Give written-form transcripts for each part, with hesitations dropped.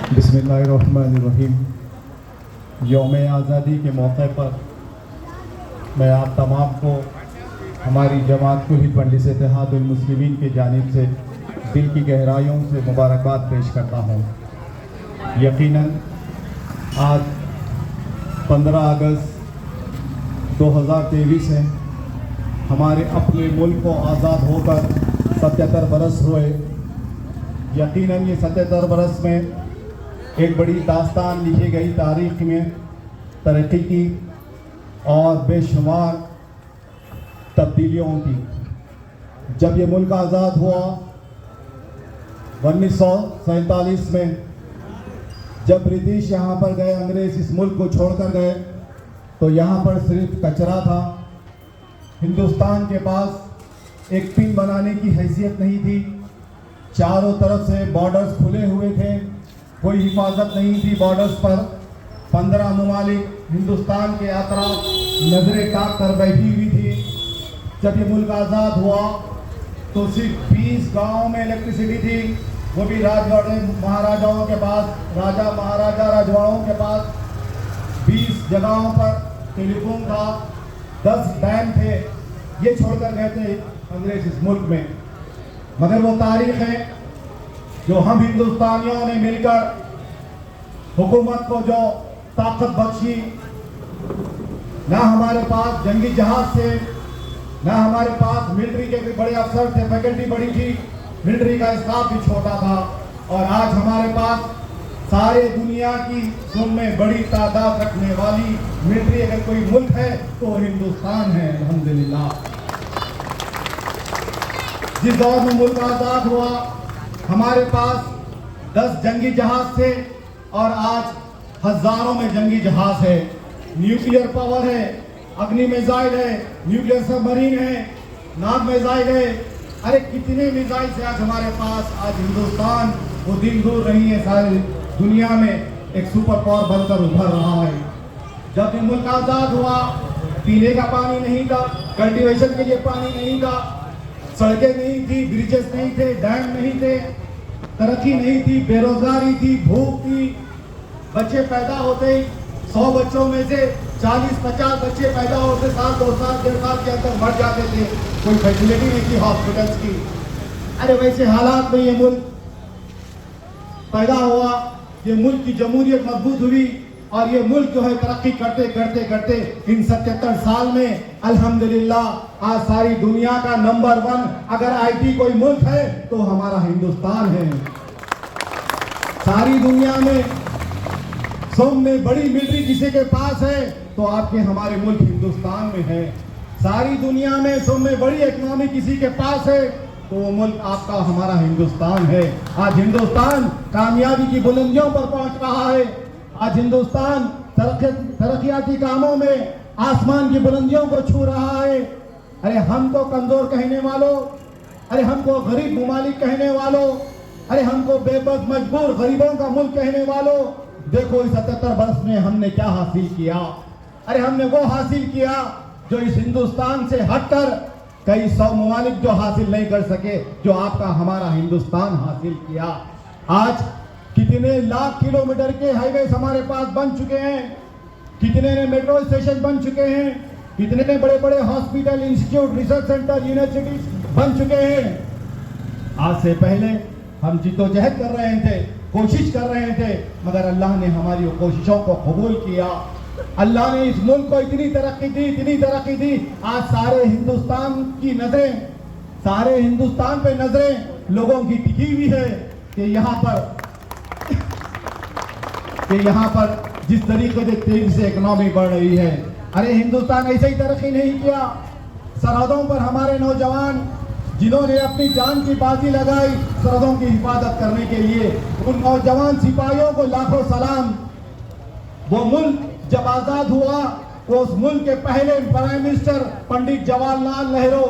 बिस्मिल्लाहिर्रहमानिर्रहीम। यौम आज़ादी के मौके पर मैं आप तमाम को हमारी जमात कुल हिंद मजलिस इत्तेहादुल मुस्लिमीन की जानिब से दिल की गहराइयों से मुबारकबाद पेश करता हूँ। यकीनन आज 15 अगस्त 2023 है। हमारे अपने मुल्क को आज़ाद होकर 77 बरस हुए। यकीनन ये 77 बरस में एक बड़ी दास्तान लिखी गई, तारीख़ में तरक्की की और बेशुमार तब्दीलियों की। जब ये मुल्क आज़ाद हुआ 1947 में, जब ब्रिटिश यहाँ पर गए, अंग्रेज़ इस मुल्क को छोड़कर गए, तो यहाँ पर सिर्फ कचरा था। हिंदुस्तान के पास एक पिन बनाने की हैसियत नहीं थी। चारों तरफ से बॉर्डर्स खुले हुए थे, कोई हिफाजत नहीं थी बॉर्डर्स पर। 15 ममालिक हिंदुस्तान के अतराफ नजरें ताक कर बैठी हुई थी। जब ये मुल्क आज़ाद हुआ तो सिर्फ 20 गाँव में इलेक्ट्रिसिटी थी, वो भी राजवाड़े महाराजाओं के पास, राजा महाराजा राजवाड़ों के पास। 20 जगहों पर टेलीफोन था, 10 डैम थे। ये छोड़कर गए थे अंग्रेज इस मुल्क में। मगर वो तारीख है जो हम हिंदुस्तानियों ने मिलकर हुकूमत को जो ताकत बख्शी। ना हमारे पास जंगी जहाज थे, ना हमारे पास मिलिट्री के बड़े अफसर थे, फैकल्टी बड़ी थी, मिलिट्री का स्टाफ भी छोटा था। और आज हमारे पास सारे दुनिया की में बड़ी तादाद रखने वाली मिलिट्री अगर कोई मुल्क है तो हिंदुस्तान है, अल्हम्दुलिल्लाह। जिस दौर में मुल्क आज़ाद हुआ हमारे पास 10 जंगी जहाज थे और आज हजारों में जंगी जहाज है। न्यूक्लियर पावर है, अग्नि मिसाइल है, न्यूक्लियर सबमरीन है, नाग मिसाइल है। अरे कितने मिसाइल से आज हमारे पास। आज हिंदुस्तान वो दिन दूर नहीं है, सारी दुनिया में एक सुपर पावर बनकर उभर रहा है। जब ये मुल्क आज़ाद हुआ पीने का पानी नहीं था, कल्टीवेशन के लिए पानी नहीं था, सड़कें नहीं थी, ब्रिजेस नहीं थे, डैम नहीं थे, तरक्की नहीं थी, बेरोजगारी थी, भूख थी। बच्चे पैदा होते ही 100 बच्चों में से 40-50 बच्चे पैदा होते, 2 साल 1.5 साल के अंदर मर जाते थे। कोई फैसिलिटी नहीं थी हॉस्पिटल्स की। अरे वैसे हालात में ये मुल्क पैदा हुआ, ये मुल्क की जमहूरियत मजबूत हुई और ये मुल्क जो है तरक्की करते करते करते इन 77 साल में अल्हम्दुलिल्लाह आज सारी दुनिया का नंबर 1 अगर आईटी कोई मुल्क है तो हमारा हिंदुस्तान है। सारी दुनिया में में बड़ी मिलिट्री किसी के पास है तो आपके हमारे मुल्क हिंदुस्तान में है। सारी दुनिया में में बड़ी इकोनॉमी किसी के पास है तो वो मुल्क आपका हमारा हिंदुस्तान है। आज हिंदुस्तान कामयाबी की बुलंदियों पर पहुंच रहा है। आज हिंदुस्तान तरक्याती कामों में आसमान की बुलंदियों को छू रहा है। अरे हमको कमजोर कहने वालों, अरे हमको गरीब ममालिक कहने वालों, अरे हमको बेबस मजबूर गरीबों का मुल्क कहने वालों, देखो इस 77 वर्ष में हमने क्या हासिल किया। अरे हमने वो हासिल किया जो इस हिंदुस्तान से हटकर कई 100 ममालिक जो हासिल नहीं कर सके, जो आपका हमारा हिंदुस्तान हासिल किया। आज कितने लाख किलोमीटर के हाईवेज हमारे पास बन चुके हैं, कितने ने मेट्रो स्टेशन बन चुके हैं, कितने ने बड़े बड़े hospital, institute, research centre, universities बन चुके हैं। आज से पहले हम जिद्दोजहद कर रहे थे, कोशिश कर रहे थे, मगर अल्लाह ने हमारी कोशिशों को कबूल किया। अल्लाह ने इस मुल्क को इतनी तरक्की दी, इतनी तरक्की दी। आज सारे हिंदुस्तान की नजरें, सारे हिंदुस्तान पे नजरें लोगों की टिकी हुई है कि यहाँ पर जिस तरीके से तेजी से इकोनॉमी बढ़ रही है। अरे हिंदुस्तान ऐसे ही तरक्की नहीं किया। सरहदों पर हमारे नौजवान जिन्होंने अपनी जान की बाजी लगाई सरहदों की हिफाजत करने के लिए, उन नौजवान सिपाहियों को लाखों सलाम। वो मुल्क जब आजाद हुआ तो उस मुल्क के पहले प्राइम मिनिस्टर पंडित जवाहरलाल नेहरू,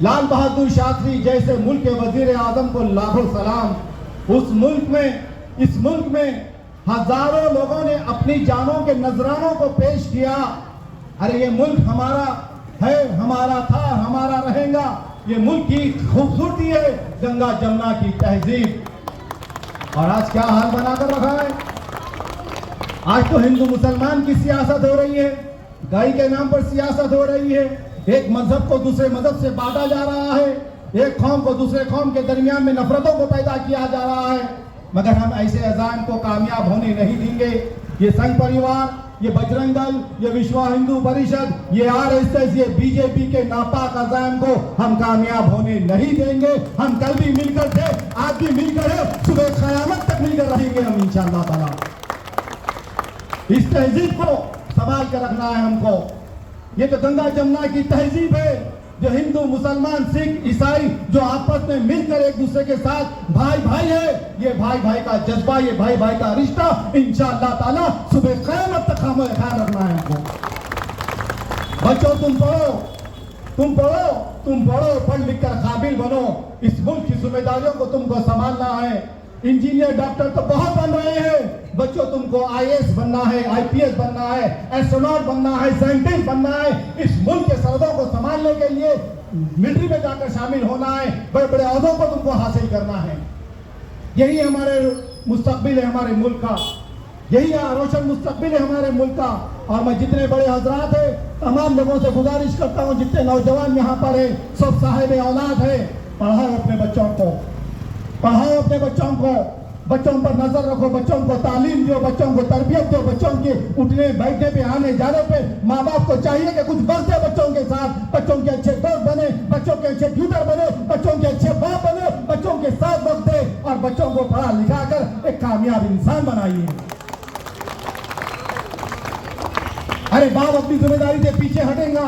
लाल बहादुर शास्त्री जैसे मुल्क के वजीर आजम को लाखों सलाम। उस मुल्क में, इस मुल्क में हजारों लोगों ने अपनी जानों के नजरानों को पेश किया। अरे ये मुल्क हमारा है, हमारा था, हमारा रहेगा। ये मुल्क की खूबसूरती है, गंगा जमुना की तहजीब। और आज क्या हाल बनाकर रखा है। आज तो हिंदू मुसलमान की सियासत हो रही है, गाय के नाम पर सियासत हो रही है। एक मजहब को दूसरे मजहब से बांटा जा रहा है, एक कौम को दूसरे कौम के दरमियान में नफरतों को पैदा किया जा रहा है। मगर हम ऐसे अज़ाइम को कामयाब होने नहीं देंगे। ये संघ परिवार, ये बजरंग दल, ये विश्व हिंदू परिषद, ये आरएसएस, ये बीजेपी के नापाक अज़ाइम को हम कामयाब होने नहीं देंगे। हम कल भी मिलकर थे, आज भी मिलकर है, सुबह क़यामत तक मिलकर रहेंगे हम इंशाअल्लाह ताला। इस तहजीब को संभाल कर रखना है हमको। ये तो गंगा जमुना की तहजीब है, जो हिंदू मुसलमान सिख ईसाई जो आपस में मिलकर एक दूसरे के साथ भाई भाई है। ये भाई भाई का जज्बा, ये भाई भाई का रिश्ता इंशाअल्लाह ताला सुबह क़यामत तक हमें ख्याल रखना है हमको। बच्चों तुम पढ़ो, तुम पढ़ो, तुम पढ़ो, पढ़ लिख कर काबिल बनो। इस मुल्क की जिम्मेदारियों को तुमको संभालना है। इंजीनियर डॉक्टर तो बहुत बन रहे हैं, बच्चों तुमको आईएएस बनना है, आईपीएस बनना है, एस्ट्रोनॉट बनना है, साइंटिस्ट बनना है। इस मुल्क के सरहदों को संभालने के लिए मिलिट्री में जाकर शामिल होना है, बड़े बड़े ओहदों को तुमको हासिल करना है। यही हमारे मुस्तकबिल है हमारे मुल्क का, यही रोशन मुस्तकबिल है हमारे मुल्क का। और मैं जितने बड़े हजरात है तमाम लोगों से गुजारिश करता हूँ, जितने नौजवान यहाँ पर है, सब साहिब औलाद है, पढ़ाओ अपने बच्चों को, पढ़ाओ अपने बच्चों को, बच्चों पर नजर रखो, बच्चों को तालीम दो, बच्चों को तरबियत दो। बच्चों के उठने बैठने पे, आने जाने पे माँ बाप को चाहिए कि कुछ वक्त दे बच्चों के साथ, बच्चों के अच्छे दोस्त बने, बच्चों के अच्छे ट्यूटर बने, बच्चों के अच्छे बाप बने, बच्चों के साथ वक्त दे और बच्चों को पढ़ा लिखा कर एक कामयाब इंसान बनाइए। अरे बाप अपनी जिम्मेदारी से पीछे हटेगा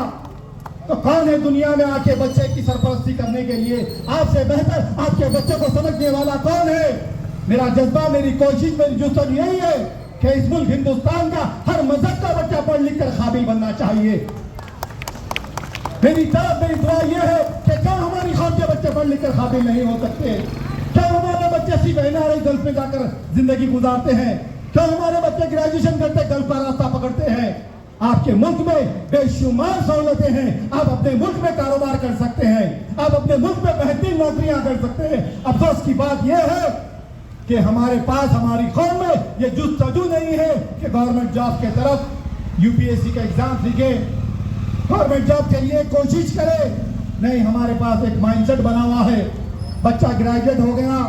तो कौन है दुनिया में आके बच्चे की सरपरस्ती करने के लिए? आपसे बेहतर आपके बच्चे को समझने वाला कौन है? मेरा जज्बा, मेरी कोशिश, मेरी जुस्तजू यही है कि इस मुल्क हिंदुस्तान का हर मजहब का बच्चा पढ़ लिख कर काबिल बनना चाहिए। मेरी तरफ मेरी दुआ यह है कि क्यों हमारी कौम के बच्चे पढ़ लिख कर काबिल नहीं हो सकते? क्यों हमारे बच्चे सिर्फ एनआरआई गल्फ में जाकर जिंदगी गुजारते हैं? क्यों हमारे बच्चे ग्रेजुएशन करते गल्फ का रास्ता पकड़ते हैं? आपके मुल्क में बेशुमार सहूलतें हैं, आप अपने मुल्क में कारोबार कर सकते हैं, आप अपने मुल्क में बेहतरीन नौकरियां कर सकते हैं। अफसोस की बात यह है कि हमारे पास हमारी कौम में ये जुस्तजू नहीं है कि गवर्नमेंट जॉब के तरफ यूपीएससी का एग्जाम लिखे, गवर्नमेंट जॉब के लिए कोशिश करे। नहीं, हमारे पास एक माइंडसेट बना हुआ है, बच्चा ग्रेजुएट हो गया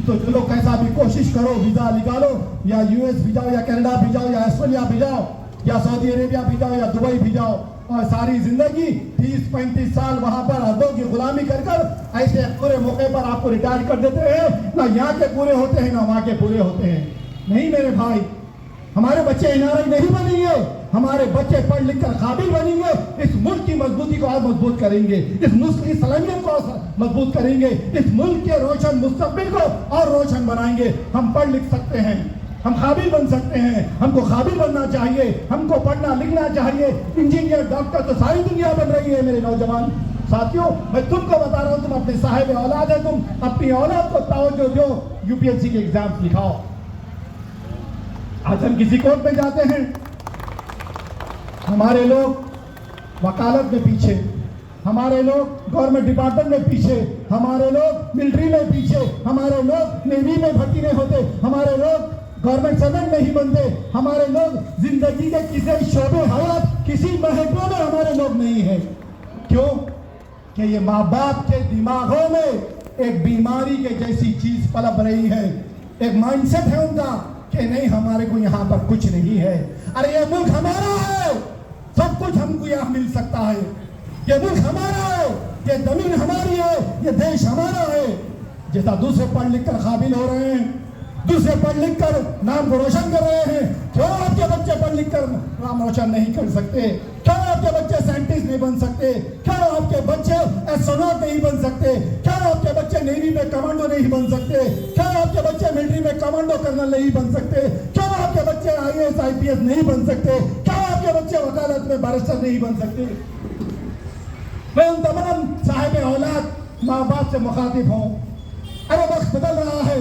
तो चलो कैसा भी कोशिश करो, वीजा निकालो, या यूएस भी जाओ, या कनाडा भी जाओ, या ऑस्ट्रेलिया भी जाओ, या सऊदी अरेबिया भी जाओ, या दुबई भी जाओ, और सारी जिंदगी 30-35 साल वहां पर अरबों की गुलामी कर ऐसे पूरे मौके पर आपको रिटायर कर देते हैं। ना यहाँ के पूरे होते हैं, ना वहां के पूरे होते हैं। नहीं मेरे भाई, हमारे बच्चे एनआरआई नहीं बनेंगे, हमारे बच्चे पढ़ लिख कर काबिल बनेंगे। इस मुल्क की मजबूती को और मजबूत करेंगे, इस मुल्क की सलामियत को मजबूत करेंगे, इस मुल्क के रोशन मुस्तकबिल को और रोशन बनाएंगे। हम पढ़ लिख सकते हैं, हम काबिल बन सकते हैं, हमको काबिल बनना चाहिए, हमको पढ़ना लिखना चाहिए। इंजीनियर डॉक्टर तो सारी दुनिया बन रही है। मेरे नौजवान साथियों, मैं तुमको बता रहा हूं, तुम अपने साहिब औलाद है, तुम अपनी औलाद को तवज्जो दो, यूपीएससी के एग्जाम लिखाओ। आज हम किसी कोर्ट में जाते हैं, हमारे लोग वकालत में पीछे, हमारे लोग गवर्नमेंट डिपार्टमेंट में पीछे, हमारे लोग मिलिट्री में पीछे, हमारे लोग नेवी में भर्ती नहीं होते, हमारे लोग गवर्नमेंट सर्वेंट नहीं बनते, हमारे लोग जिंदगी के किसी शोबे हयात, किसी महकमे में हमारे लोग नहीं है। क्यों? कि ये माँ बाप के दिमागों में एक बीमारी के जैसी चीज पलप रही है, एक माइंडसेट है उनका कि नहीं हमारे को यहाँ पर कुछ नहीं है। अरे ये मुल्क हमारा है, सब कुछ हमको यहाँ मिल सकता है, ये मुल्क हमारा है, ये जमीन हमारी है, ये देश हमारा है। जैसा दूसरे पढ़ लिख कर काबिल हो रहे हैं, दूसरे पढ़ लिख कर नाम को रोशन कर रहे हैं, क्यों आपके बच्चे पढ़ लिख कर नाम रोशन नहीं कर सकते? क्यों आपके बच्चे साइंटिस्ट नहीं बन सकते? क्यों आपके बच्चे एस्ट्रोनॉट नहीं बन सकते? क्यों आपके बच्चे नेवी में कमांडो नहीं बन सकते? क्यों आपके बच्चे मिलिट्री में कमांडो कर्नल नहीं बन सकते? क्यों आपके बच्चे आईएएस आईपीएस नहीं बन सकते? क्यों आपके बच्चे वकालत में बैरिस्टर नहीं बन सकते? मैं उन तमाम साहिब औलाद माँ बाप से मुखातिब हूँ। अरे वक्त बदल रहा है,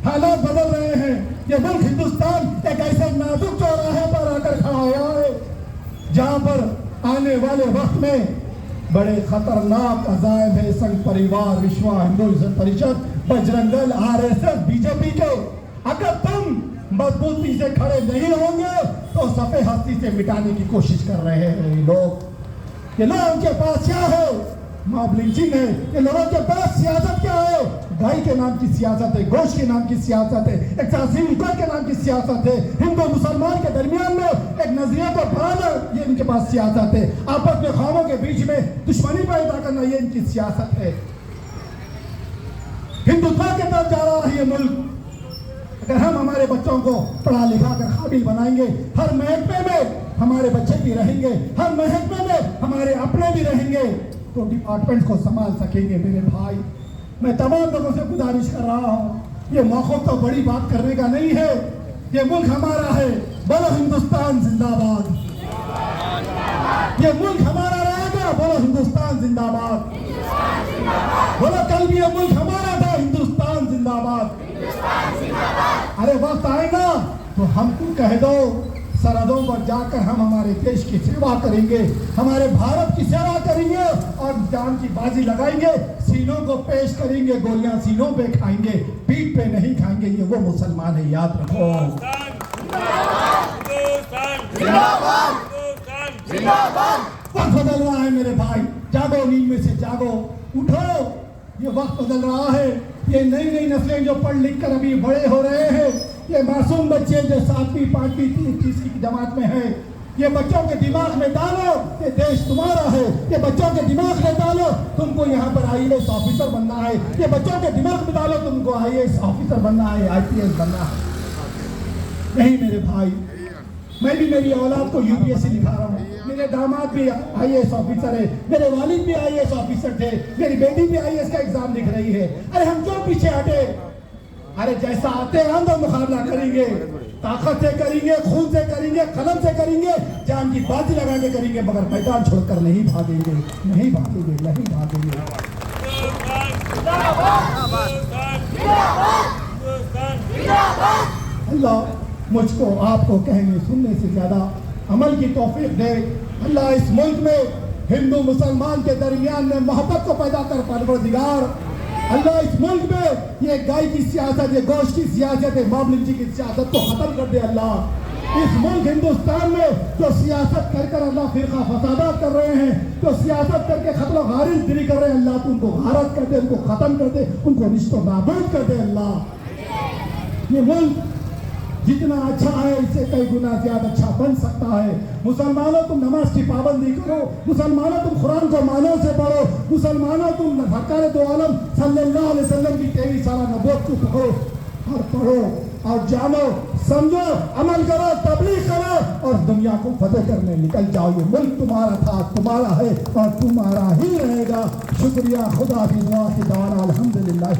हालात बदल रहे हैं। ये मुल्क हिंदुस्तान एक ऐसे नाजुक चौराहे पर आकर खड़ा हुआ है जहां पर आने वाले वक्त में बड़े खतरनाक अजायब है संघ परिवार, विश्व हिंदू परिषद, बजरंग दल, आरएसएस, बीजेपी के अगर तुम मजबूती से खड़े नहीं होंगे तो सफ़े हस्ती से मिटाने की कोशिश कर रहे हैं ये लोग। ये लोगों के पास क्या है? मॉब लिंचिंग है। ये लोगों के पास सियासत क्या है? गाय के नाम की सियासत है, गोश्त के नाम की सियासत है, एक तहसील के नाम की सियासत है, हिंदू मुसलमान के दरमियान में एक नजरिया को बढ़ाना, ये इनके पास सियासत है। आपस में कौमों के बीच में दुश्मनी पैदा करना, ये इनकी सियासत है। हिंदुत्व के तरफ जा रहा है ये मुल्क। अगर हम हमारे बच्चों को पढ़ा लिखा कर काबिल बनाएंगे, हर महकमे में हमारे बच्चे भी रहेंगे, हर महकमे में हमारे अपने भी रहेंगे, तो डिपार्टमेंट को संभाल सकेंगे। मेरे भाई, मैं तमाम लोगों से गुजारिश कर रहा हूँ, ये मौका तो बड़ी बात करने का नहीं है। ये मुल्क हमारा है, बोलो हिंदुस्तान जिंदाबाद। ये मुल्क हमारा रहेगा, बोलो हिंदुस्तान जिंदाबाद। बोलो कल भी ये मुल्क हमारा था, हिंदुस्तान जिंदाबाद। अरे वक्त आएगा तो हमको कह दो, सरहदों पर जाकर हम हमारे देश की सेवा करेंगे, हमारे भारत की सेवा करेंगे और जान की बाजी लगाएंगे, सीनों को पेश करेंगे, गोलियां सीनों पे खाएंगे, पीठ पे नहीं खाएंगे। ये वो मुसलमान है, याद रखो। वक्त बदल रहा है मेरे भाई, जागो, नींद में से जागो, उठो। ये वक्त बदल रहा है। ये नई नई नस्लें जो पढ़ लिख कर अभी बड़े हो रहे हैं, ये मासूम बच्चे जो 7वीं 5वीं 30वीं जमात में है, ये बच्चों के दिमाग में डालो ये देश तुम्हारा है। ये बच्चों के दिमाग में डालो तुमको यहाँ पर IAS ऑफिसर बनना है। ये बच्चों के दिमाग में डालो तुमको IAS ऑफिसर बनना है, IPS बनना है। नहीं मेरे भाई, मैं भी मेरी औलाद को UPSC दिखा रहा हूँ। मेरे दामाद भी IAS ऑफिसर है, मेरे वालिद भी IAS ऑफिसर थे, मेरी बेटी भी IAS का एग्जाम लिख रही है। अरे हम क्यों पीछे हटे? अरे जैसा आते हैं हम तो मुकाबला करेंगे, ताकत से करेंगे, खून से करेंगे, कलम से करेंगे, जान की बाजी लगा के करेंगे, मगर मैदान छोड़कर नहीं भागेंगे, नहीं भागेंगे, नहीं भागेंगे। अल्लाह मुझको आपको कहने सुनने से ज्यादा अमल की तौफीक दे। अल्लाह इस मुल्क में हिंदू मुसलमान के दरमियान में मोहब्बत को पैदा कर परवरदिगार। अल्लाह इस मुल्क में ये गाय की सियासत, ये गोश्त की सियासत, मॉब लिंचिंग की सियासत को खत्म कर दे। अल्लाह इस मुल्क हिंदुस्तान में जो सियासत कर कर अल्लाह फिरका फसादात कर रहे हैं, जो सियासत करके खतरा गारिज गिरी कर रहे हैं, अल्लाह उनको गारत कर दे, उनको खत्म कर दे, उनको निश्तो नाबूद कर दे। अल्लाह ये मुल्क जितना अच्छा है इससे कई गुना ज्यादा अच्छा बन सकता है। मुसलमानों तुम नमाज की पाबंदी करो, मुसलमानों तुम कुरान को मानो से पढ़ो, मुसलमानों तुम सरकार दो आलम सल्लल्लाहु अलैहि वसल्लम की 23 साल नबूवत को पढ़ो और जानो, समझो, अमल करो, तबलीग करो और दुनिया को फतेह करने निकल जाओ। ये मुल्क तुम्हारा था, तुम्हारा है और तुम्हारा ही रहेगा। शुक्रिया। खुदा की दुआ की दाना। अल्हम्दुलिल्लाह।